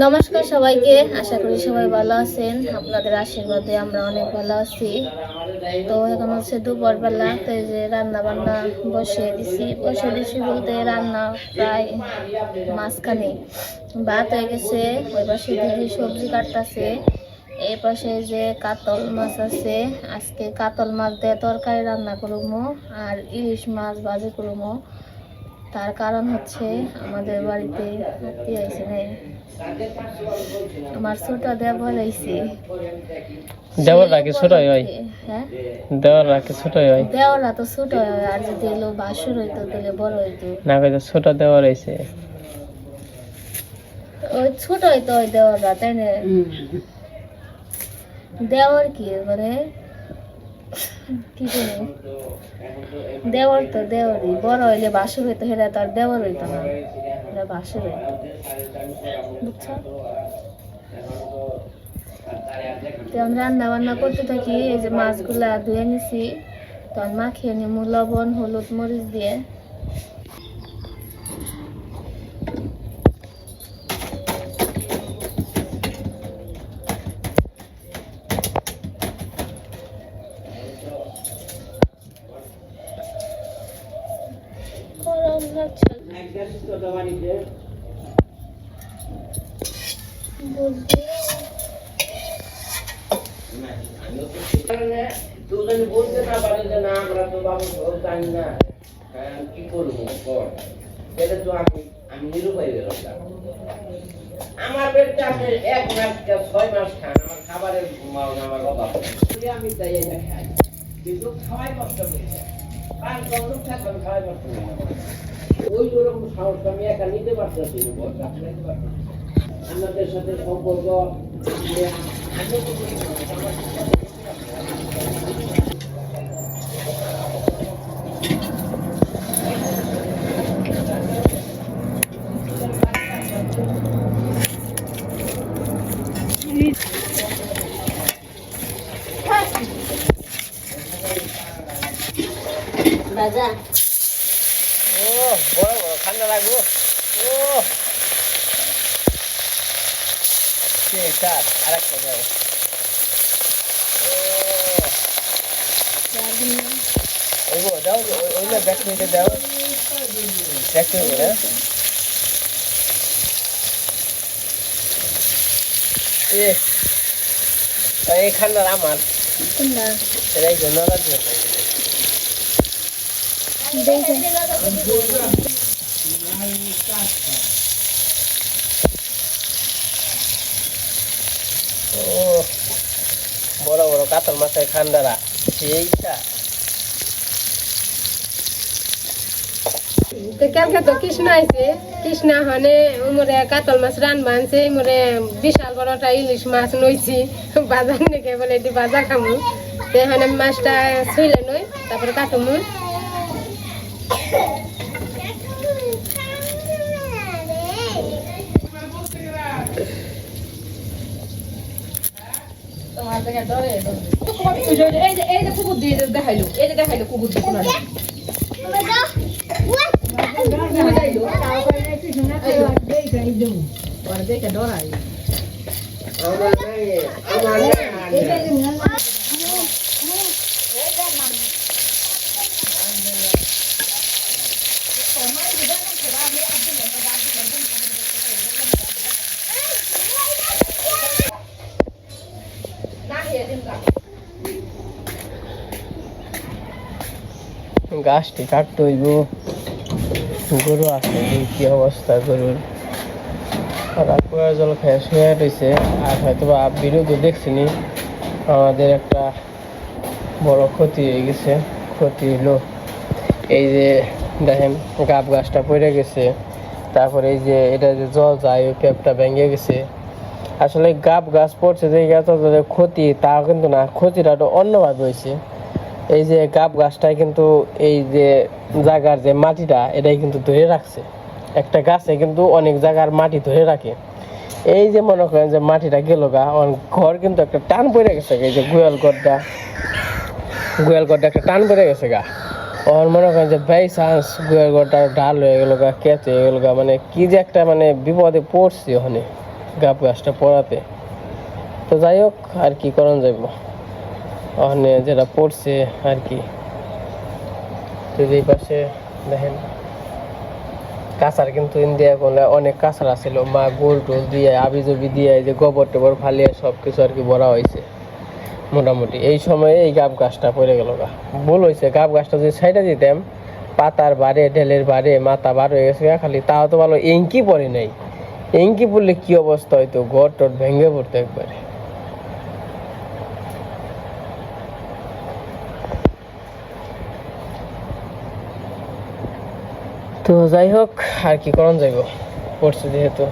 নমস্কার সবাইকে, আশা করি সবাই ভালো আছেন। আপনাদের আশীর্বাদে আমরা অনেক ভালো আছি। তো এখন হচ্ছে দুপুরবেলা, তো এই যে রান্না বান্না বসিয়ে দিছি বলতে রান্না প্রায় মাঝখানে ভাত হয়ে গেছে। ওই পাশে দিদি সবজি কাটতেছে, এই পাশে যে কাতল মাছ আছে, আজকে কাতল মাছ দিয়ে তরকারি রান্না করবো আর ইলিশ মাছ ভাজি করবো। তার কারণ হচ্ছে আমাদের বাড়িতে হাতি আইছে নাই, আমার ছোট দেবর আইছে। দেওয়ার রাখে ছোট হয়। হ্যাঁ, দেওয়ার রাখে ছোট হয়। দেওয়ারা তো ছোট হয়, আর যদি এলো বাসুর হইতো তাহলে বড় হইতো। না কইতো ছোট দেওয়ার হইছে। ওই ছোট হইতো ওই দেওয়ারা, তাই না? দেওয়ার কি মানে কি জানি, দেওয়ার তো দেওয়ারই, বড় হইলে বাসুর হইতো, সেটা তো আর দেওয়ার হইতো না, এটা বাসুর হইতো, বুঝছো? তো আমি রান্না বান্না করতে থাকি। এই যে মাছগুলা ধুয়ে নিছি, তো আমি মাখিয়ে নিবো লবণ হলুদ মরিচ দিয়ে। দুজন বলতে না পারে যে না আমরা তো বাবু জানি না কি করবো সেটা তো আমি নিরুপায় বেরোলাম। আমার পেটটা আপনি 1 মাস 6 মাস খান, আমার খাবারের আমার অভাব আমি তাই এটা খাই, কিন্তু খাওয়াই কষ্ট হয়ে যায়। 5 বছর থাকলাম খাওয়াই কষ্ট হয়ে যায়। ওই ওরকম সাহস আমি একা নিতে পারতেছি না। আমাদের সাথে সম্পর্ক বাজা ও বড় বড় ঠান্ডা লাগবো। ও ঠিক আছে, আরেকটা দাও। ও ওই গো দাও, ওইটা ব্যাক করে দাও, ব্যাক করে দাও। এই খান্ডার আমার এটাই জন্য লাগবে। ও বড় বড় কাতল মাছের খান্ডারা সেইটা। তো কালকে তো কৃষ্ণ আইছে, কৃষ্ণ হনে মোরে কাতল মাছ রান বানছে, মোরে বিশাল বড়টা ইলিশ মাছ নইছি বাজার নাকি বলে এটি বাজার খামু। তো এখানে আমি মাছটা ছুইলে নই, তারপরে কাটুমু। এই যে কুকুর দিয়ে দেখাইলো, এই যে দেখাইলো কুকুর দিয়ে কোনো গাছটি কাটতে হইব। গরু আছে, কি অবস্থা গরুর, কুয়ার জল খেয়ে শুয়ে রয়েছে। আর হয়তো বা বিরোধী দেখছিনি, আমাদের একটা বড় ক্ষতি হয়ে গেছে। ক্ষতি হইলো এই যে দেখেন গাব গাছটা পড়ে গেছে, তারপরে এই যে এটা যে জল যায় ওই পেপটা ভেঙে গেছে। আসলে গাব গাছ পড়ছে যে এত ক্ষতি তা কিন্তু না, ক্ষতিটা তো অন্যভাবে হয়েছে। এই যে গাব গাছটাই কিন্তু এই যে জায়গার যে মাটিটা এটাই কিন্তু ধরে রাখছে। একটা গাছে কিন্তু অনেক জায়গার মাটি ধরে রাখে। এই যে মনে করেন যে মাটিটা গেল গা, ঘর কিন্তু একটা টান পড়ে গেছে। এই যে গোয়াল ঘরটা একটা টান পড়ে গেছে গা। ওর মনে করেন যে বাই চান্স গোয়াল ঘরটা ঢাল হয়ে গেল গা, কেচ হয়ে গেল গা, মানে কি যে একটা মানে বিপদে পড়ছি ওখানে। গাব গাছটা পড়াতে। তো যাই হোক, আর কি করণ যাইব, ওখানে যেটা পড়ছে আর কি। তো এই পাশে দেখেন কাঁচার কিন্তু ইন্ডিয়া করলে অনেক কাঁচার আছিল, মা গোল টোল দিয়ে আবি জবি দিয়ে এই যে গোবর টোবর ফালিয়ে সব কিছু আর কি ভরা হয়েছে মোটামুটি। এই সময়ে এই গাব গাছটা পড়ে গেল গা, ভুল হয়েছে। গাব গাছটা যদি সাইডে দিতাম, পাতার বারে ঢেলের বারে মাথা বার হয়ে গেছে খালি, তাও তো ভালো এঙ্কি পড়ে নাই। এঙ্কি পড়লে কি অবস্থা হইতো, ঘর টর ভেঙে পড়তো একবারে। তো যাই হোক, আর কি করণ যাইব, পড়ছে যেহেতু।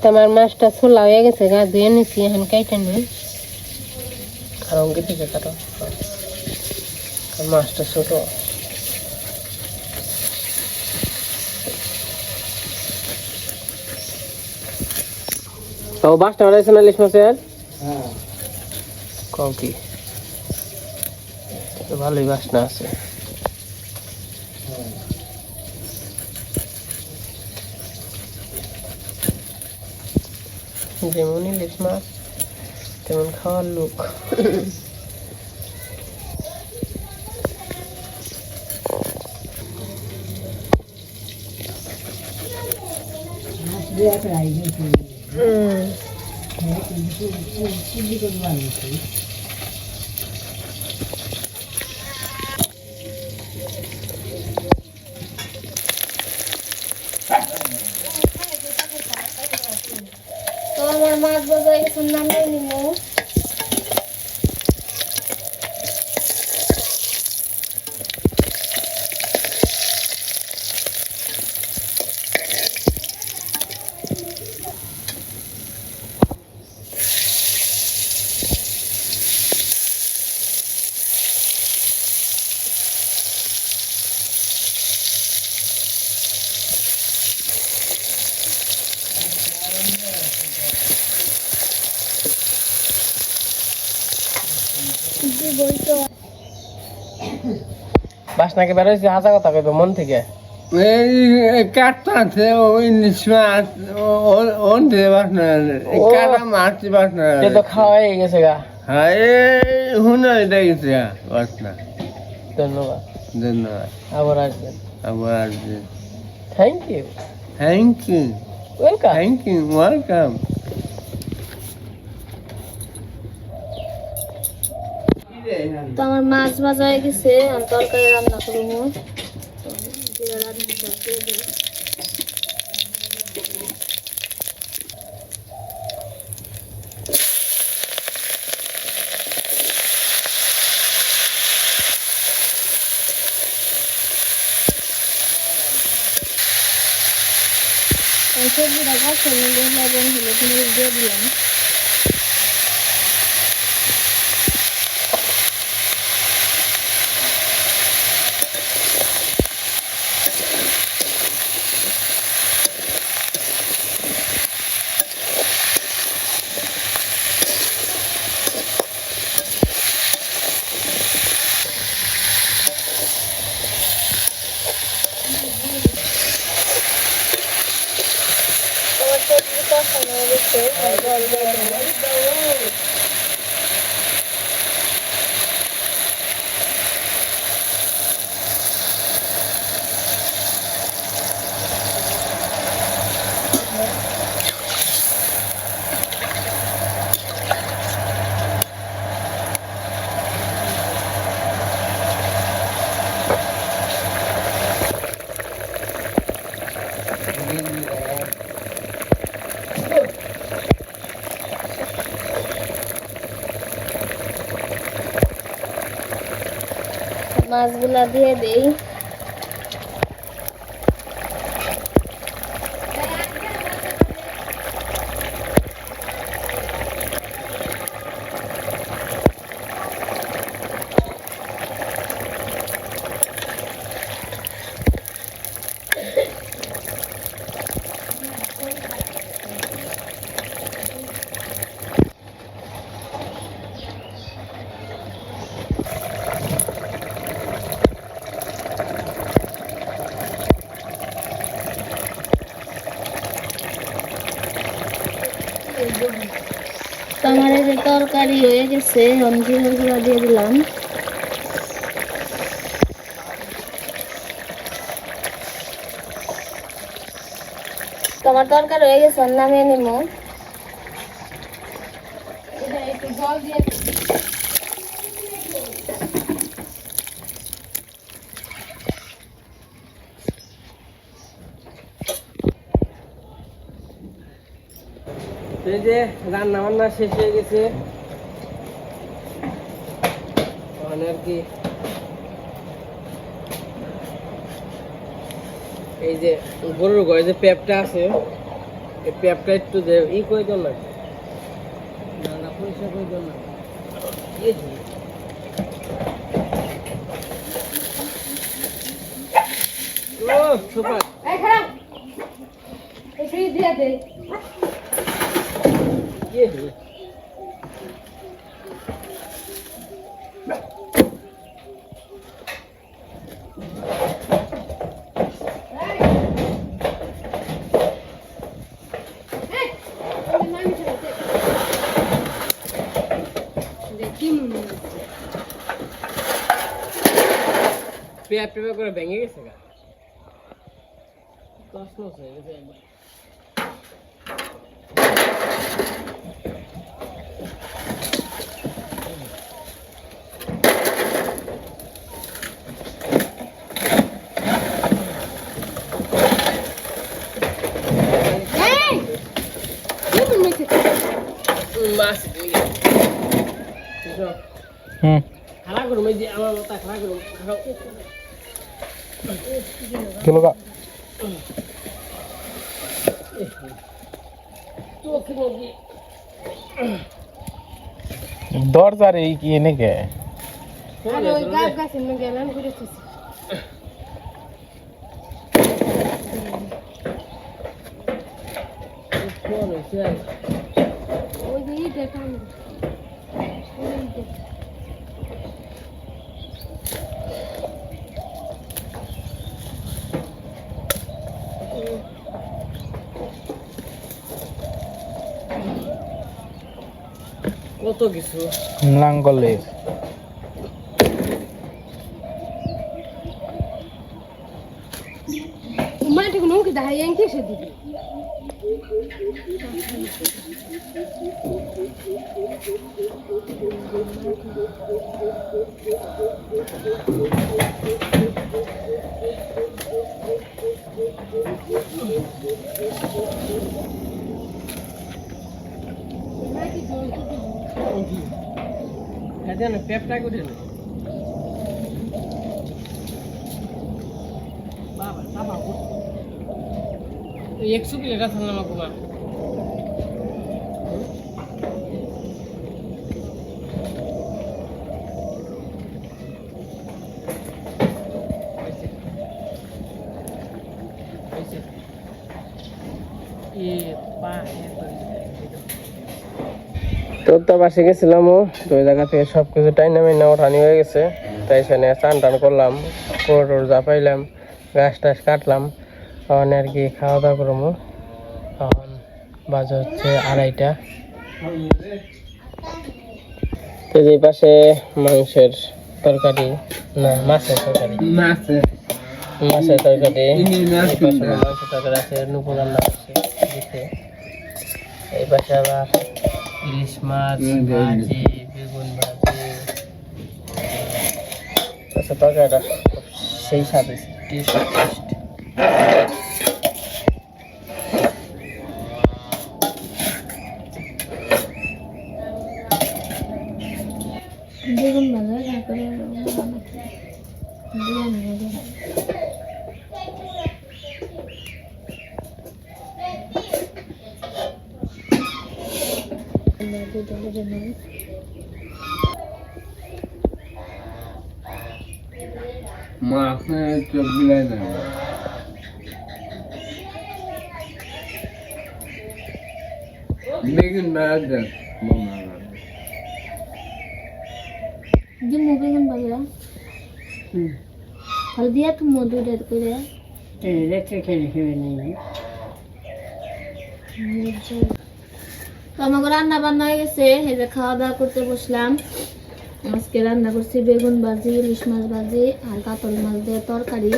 তোমার মাছটা ছোলা হয়ে গেছে, গা ধুয়ে নিছি, এখন কাইটা নিই। আর অঙ্কিত থেকে কাটো, মাছটা ছোট। ও বাসটা বাড়াইছে না ইলিশ মাছের? কম কি ভালোই বাসনা আছে। যেমন ইলিশ মাছ তেমন খাওয়ার লোক। তো আমার মাছ ভাজা এখন নামিয়ে নিব। বাসনাকে বেরোইছে হাসা কথা কইব মন থেকে। এই কাঠটা আছে ওই ইলিশ মাছ ওন দিয়ে বাসনা, কাটা মাছ বাসনা। সে তো খাওয়া হয়ে গেছে গা। হ্যাঁ এই হুনার দেখেছি বাসনা। ধন্যবাদ, ধন্যবাদ, আবার আসবেন। আবার আসবেন। Thank you, thank you, welcome. Thank you, welcome. তো আমার মাছ ভাজা হয়ে গেছে, আমি তরকারি রান্না করবো। জিরা রাঁধুনি দিয়ে দিই। সবজিটা গাছে লবণ হলুদ মরিচ দিয়ে দিলাম। সবজি কষানো হয়ে গেছে, জল দিয়ে দিলাম। মাছগুলা দিয়ে দেই। তো আমার এই যে তরকারি হয়ে গেছে, এখন জিরার গুঁড়া দিয়ে দিলাম। তো আমার তরকারি হয়ে গেছে, এখন নামিয়ে নিবো। একটু জল দিয়ে এই যে রান্না বান্না শেষ হয়ে গেছে, এখন আর কি এই যে গরুর ঘরে যে পেঁপটা আছে, এই পেঁপটা একটু যে করে দেন না, না পরিষ্কার করে দেন না। এই যে ও সুপার এই খারাপ একটু দিয়ে দে। ये है পেঁপে করে ভেঙে গেছে গা, তছনছ হয়ে গেছে একবার। মাছ খারাপ করুম, এই যে আমার মাথা খারাপ করুম কিলোকা দরজার এই কি এনে কে আরে ওই গাছ গাছের মধ্যে গেলাম ঘুরেছি। ওই যে ইটা টান কত কিছু লাঙ্গলের মাটিগুলো কি দাঁড়িয়ে yanki সে দিবি। দেন পেঁপটা করে দেন বাবা বাবা 100 কিলো রাখলাম না কুমা তো বাসে গেছিলাম, তো ওই জায়গা থেকে সব কিছু টাইনা মাইনা ওঠানি হয়ে গেছে। তাই সেখানে চান টান করলাম, কোর জাপাইলাম, গাছ টাছ কাটলাম, তখন আর কি খাওয়া দাওয়া করবো। তখন বাজে হচ্ছে 2:30। তো এই পাশে মাংসের তরকারি, না মাছের তরকারি, মাছের তরকারি, মাংসের তরকারি আছে, নুপুর রান্না করছে দিতে। এই পাশে আবার ইলিশ মাছ ভাজি, বেগুন ভাজি। আচ্ছা তরকারিটা সেই স্বাদ হয়েছে, টেস্ট। বেগুন ভাজা তারপরে বেগুন ভাজা দিমু বেগুন ভাজা খালি দিয়া তুমি মধুটা করে তো আমাকে রান্না বান্না হয়ে গেছে, এই যে খাওয়া দাওয়া করতে বসলাম। আজকে রান্না করছি বেগুন ভাজি, ইলিশ মাছ ভাজি আর কাতল মাছ দিয়ে তরকারি।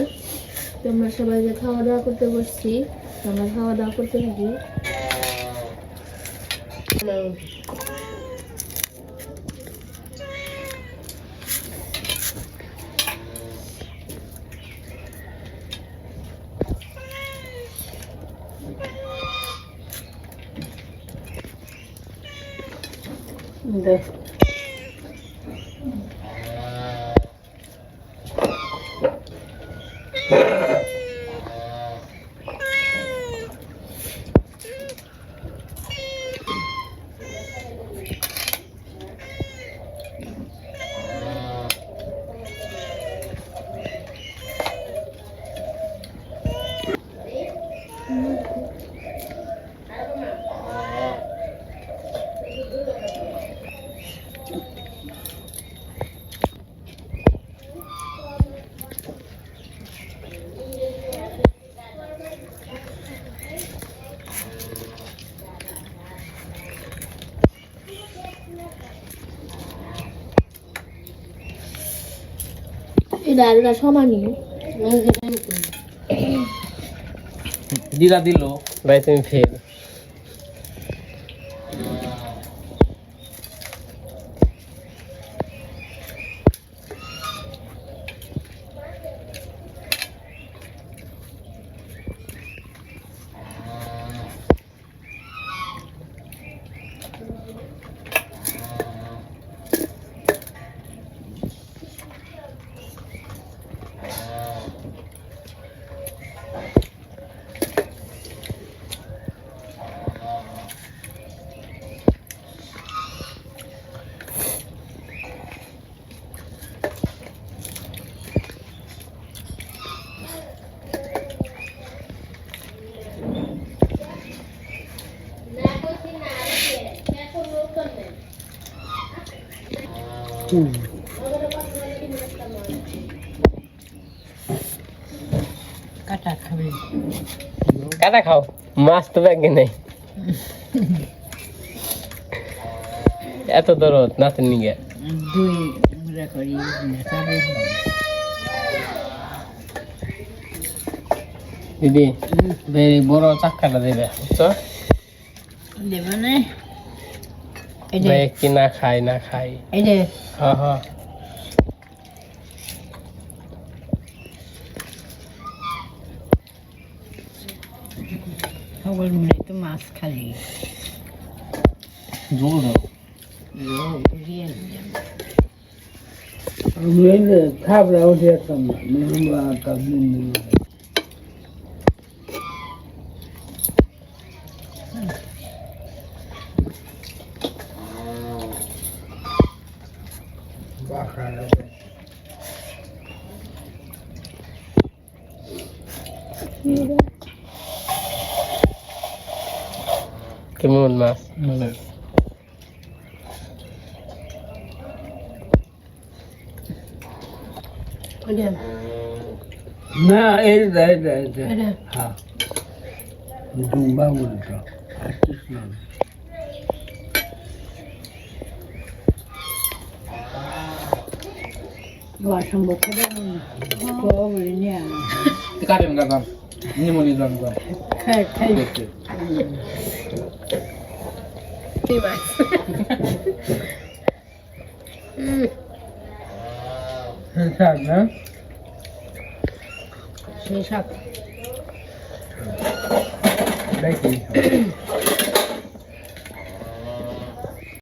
তো আমরা সবাই যে খাওয়া দাওয়া করতে বসছি, তো আমরা খাওয়া দাওয়া করতে থাকি। দেখ এটা আর এটা সমানই। দিলা দিল ভাই তুমি ফেল। কাটা খাও, মাছ তো ব্যাগে নেই। এত দরদ নাচেন নিগে দিদি বেরি বড় চাক্কাটা দেবে বুঝছো? ভাই কি না খাই না খাই। হ্যাঁ হ্যাঁ মাছ খালি জোর দাও খাবরা উঠে যেতাম না আমরা কাবিন কেমন মাছ? না এই হ্যাঁ দুম্বা বলতো সম্ভব কাটেন কাটাম নিমনি দাম দাম কি মাছ? না সেই সাপ দেখি